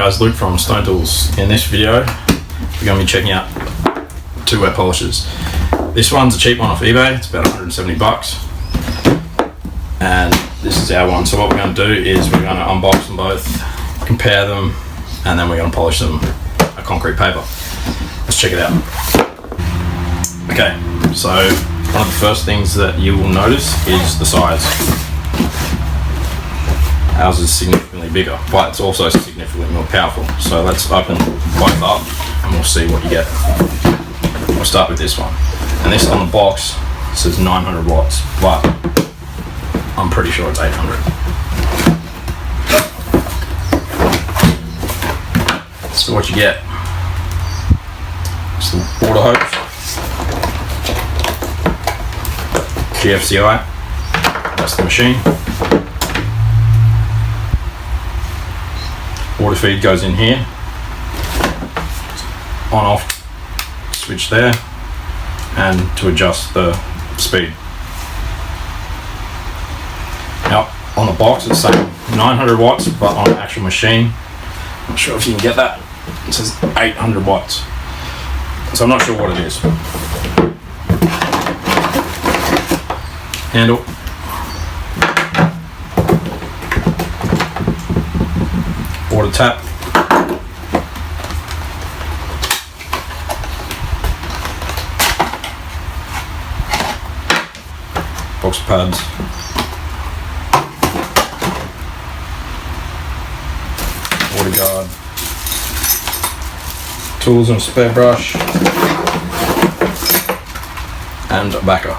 guys, Luke from Stone Tools. In this video, we're going to be checking out two wet polishers. This one's a cheap one off eBay, it's about 170 bucks. And this is our one. So what we're going to do is we're going to unbox them both, compare them, and then we're going to polish them a concrete paper. Let's check it out. Okay, so one of the first things that you will notice is the size. Ours is significantly bigger, but it's also significantly more powerful. So let's open both up and we'll see what you get. We'll start with this one. And this on the box says 900 watts, but I'm pretty sure it's 800. So what you get, it's the water hose, GFCI, that's the machine. Water feed goes in here, on off switch there, and to adjust the speed. Now on the box it's saying 900 watts, but on the actual machine, I'm not sure if you can get that, it says 800 watts. So I'm not sure what it is. Handle. Water tap. Box pads. Water guard. Tools and spare brush. And a backer.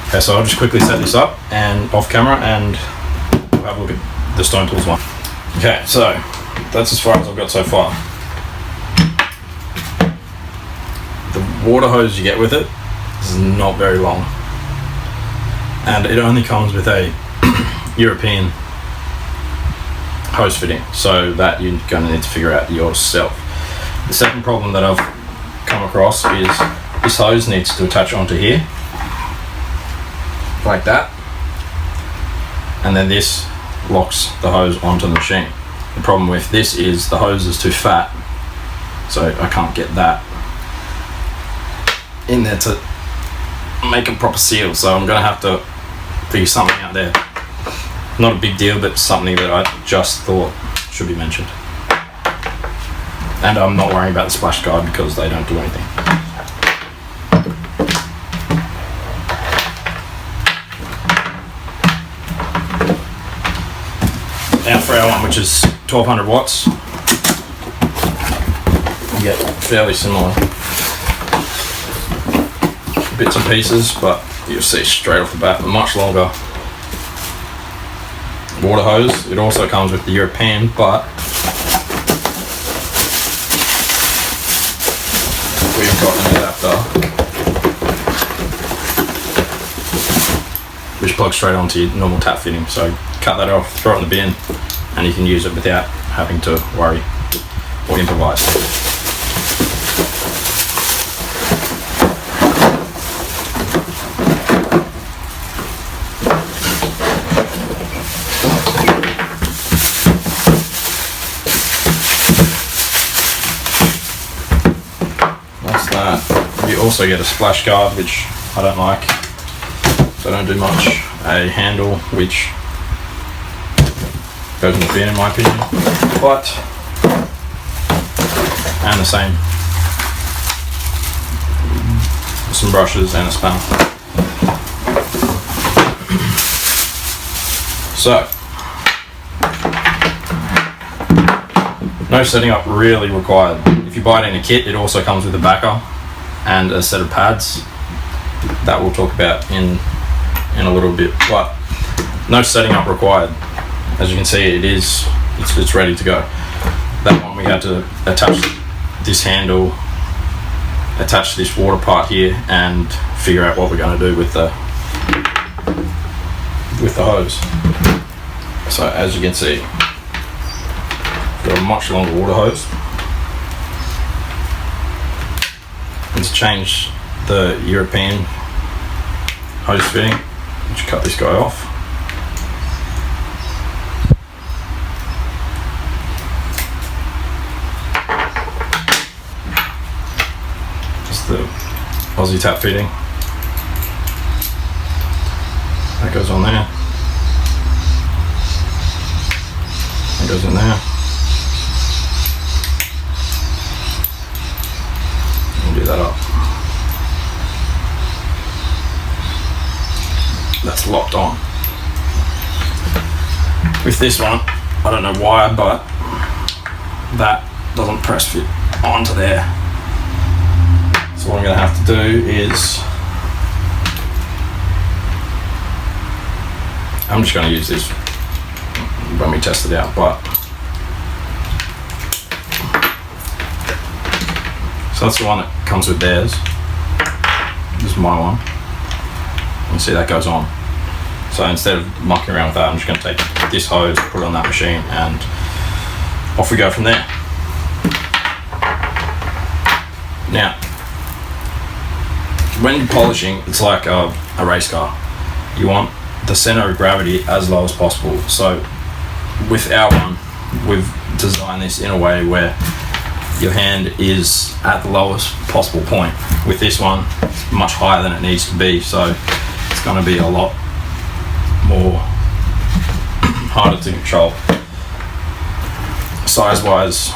Okay, so I'll just quickly set this up and off camera and we'll have a look at the Stone Tools one. Okay, so that's as far as I've got so far. The water hose you get with it is not very long, and it only comes with a European hose fitting, so that you're going to need to figure out yourself. The second problem that I've come across is this hose needs to attach onto here like that, and then this locks the hose onto the machine. The problem with this is the hose is too fat, so I can't get that in there to make a proper seal, so I'm gonna have to figure something out there. Not a big deal, but something that I just thought should be mentioned. And I'm not worrying about the splash guard because they don't do anything. Now for our one, which is 1200 watts, you get fairly similar bits and pieces, but you'll see straight off the bat a much longer water hose. It also comes with the European, but we've got an adapter which plugs straight onto your normal tap fitting. So cut that off, throw it in the bin, and you can use it without having to worry or improvise. That's that. You also get a splash guard, which I don't like, so I don't do much. A handle, which goes in the bin in my opinion, but, and the same, some brushes and a spanner. So, no setting up really required. If you buy it in a kit, it also comes with a backer and a set of pads that we'll talk about in a little bit, but no setting up required. As you can see, it's ready to go. That one we had to attach this handle, attach this water part here, and figure out what we're going to do with the hose. So as you can see, we've got a much longer water hose. And to change the European hose fitting. Just cut this guy off. Just the Aussie tap fitting. That goes on there. That goes in there. And do that up. That's locked on. With this one, I don't know why, but that doesn't press fit onto there. So what I'm going to have to do is, I'm just going to use this when we test it out, but so that's the one that comes with theirs. This is my one. You see that goes on. So instead of mucking around with that, I'm just going to take this hose, put it on that machine, and off we go from there. Now, when you're polishing, it's like a race car. You want the center of gravity as low as possible. So with our one, we've designed this in a way where your hand is at the lowest possible point. With this one, it's much higher than it needs to be, so it's going to be a lot more harder to control. Size wise,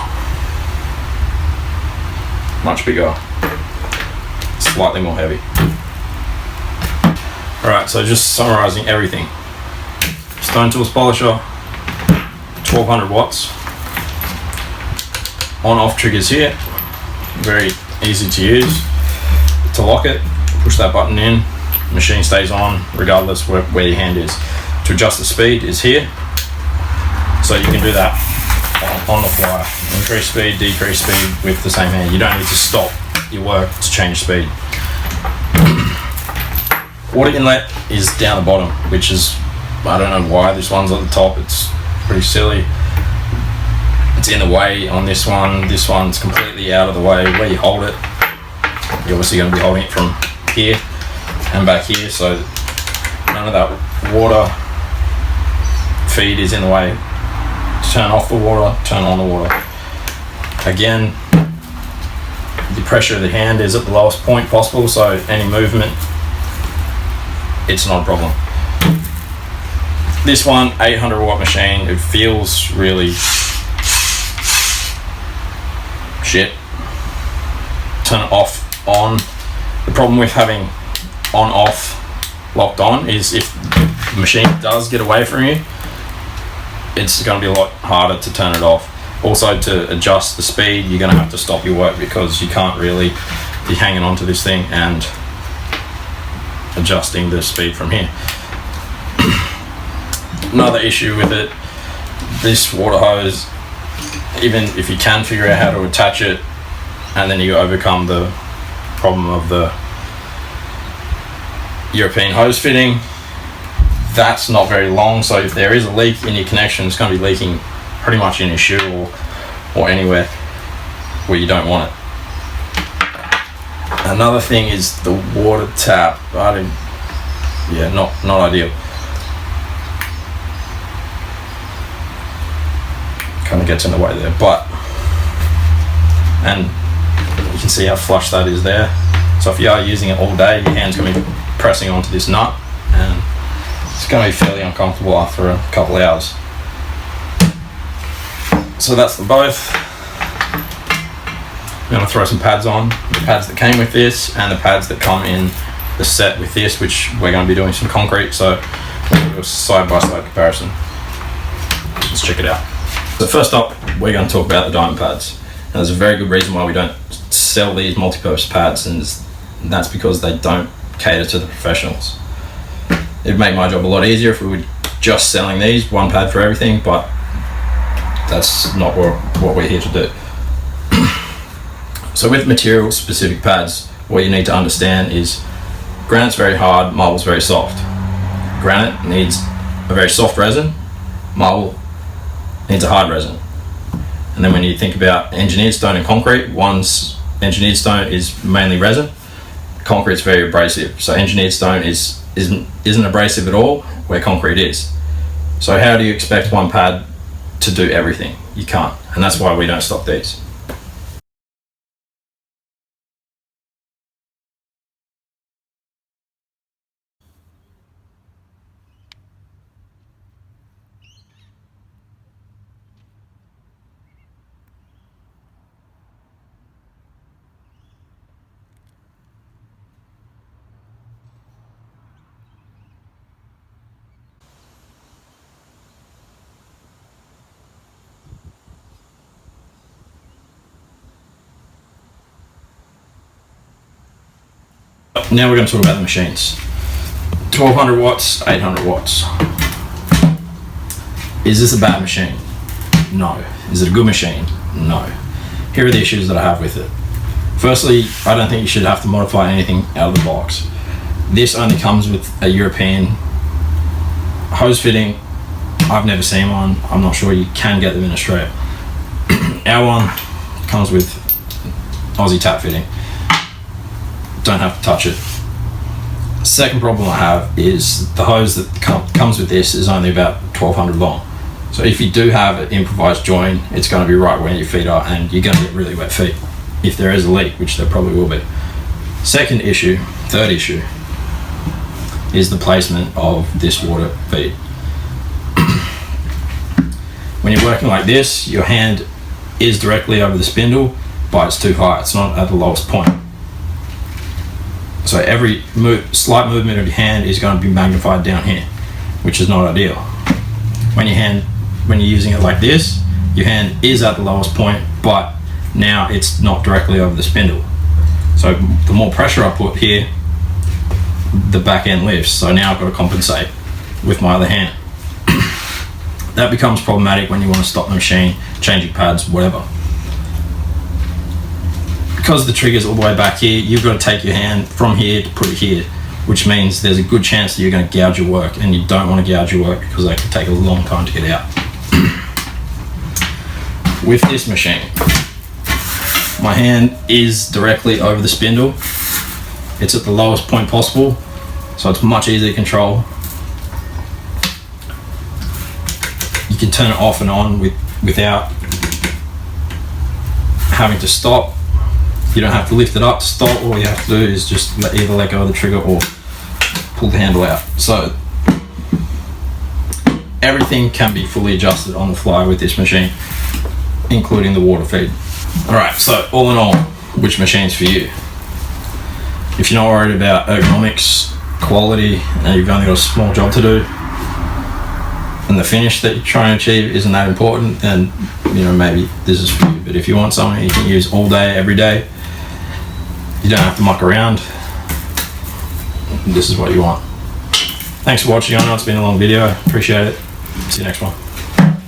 much bigger, slightly more heavy. Alright, so just summarizing everything. Stone Tools polisher, 1200 watts. On-off triggers here, very easy to use. To lock it, push that button in, machine stays on regardless where your hand is. To adjust the speed is here, so you can do that on the fly. Increase speed, decrease speed with the same hand. You don't need to stop your work to change speed. Water inlet is down the bottom, which is, I don't know why this one's at the top. It's pretty silly. It's in the way on this one. This one's completely out of the way. Where you hold it, you're obviously going to be holding it from here and back here, so none of that water feed is in the way. Turn off the water, turn on the water. Again, the pressure of the hand is at the lowest point possible, so any movement, it's not a problem. This one, 800 watt machine, it feels really shit. Turn it off, on. The problem with having on, off, locked on is if the machine does get away from you, it's going to be a lot harder to turn it off. Also, to adjust the speed, you're going to have to stop your work because you can't really be hanging on to this thing and adjusting the speed from here. Another issue with it, this water hose, even if you can figure out how to attach it and then you overcome the problem of the European hose fitting, that's not very long, so if there is a leak in your connection, it's going to be leaking pretty much in your shoe or anywhere where you don't want it. Another thing is the water tap. Not ideal. Kind of gets in the way there, and you can see how flush that is there. So if you are using it all day, your hand's going to be pressing onto this nut, and it's going to be fairly uncomfortable after a couple of hours. So that's them both. I'm going to throw some pads on, the pads that came with this and the pads that come in the set with this, which we're going to be doing some concrete, so we'll do a side-by-side comparison. Let's check it out. So first up, we're going to talk about the diamond pads. Now, there's a very good reason why we don't sell these multi-purpose pads, and that's because they don't cater to the professionals. It'd make my job a lot easier if we were just selling these, one pad for everything, but that's not what we're here to do. So with material specific pads, what you need to understand is granite's very hard, marble's very soft. Granite needs a very soft resin, marble needs a hard resin. And then when you think about engineered stone and concrete, one's engineered stone is mainly resin, concrete's very abrasive. So engineered stone is isn't abrasive at all, where concrete is. So how do you expect one pad to do everything? You can't, and that's why we don't stock these. Now we're going to talk about the machines. 1200 watts, 800 watts. Is this a bad machine? No. Is it a good machine? No. Here are the issues that I have with it. Firstly, I don't think you should have to modify anything out of the box. This only comes with a European hose fitting. I've never seen one. I'm not sure you can get them in Australia. Our one comes with Aussie tap fitting. Don't have to touch it. Second problem I have is the hose that comes with this is only about 1200 long. So if you do have an improvised join, it's going to be right where your feet are, and you're going to get really wet feet if there is a leak, which there probably will be. Third issue is the placement of this water feed. When you're working like this, your hand is directly over the spindle, but it's too high. It's not at the lowest point. So every slight movement of your hand is going to be magnified down here, which is not ideal. When you're using it like this, your hand is at the lowest point, but now it's not directly over the spindle. So the more pressure I put here, the back end lifts. So now I've got to compensate with my other hand. That becomes problematic when you want to stop the machine, changing pads, whatever. Because the trigger's all the way back here, you've got to take your hand from here to put it here, which means there's a good chance that you're going to gouge your work, and you don't want to gouge your work because that can take a long time to get out. With this machine, my hand is directly over the spindle. It's at the lowest point possible, so it's much easier to control. You can turn it off and on without having to stop. You don't have to lift it up to stop. All you have to do is just either let go of the trigger or pull the handle out. So everything can be fully adjusted on the fly with this machine, including the water feed. Alright, so all in all, which machine's for you? If you're not worried about ergonomics, quality, and you've only got a small job to do, and the finish that you're trying to achieve isn't that important, then maybe this is for you. But if you want something you can use all day, every day, you don't have to muck around, this is what you want. Thanks for watching. I know it's been a long video. Appreciate it. See you next one.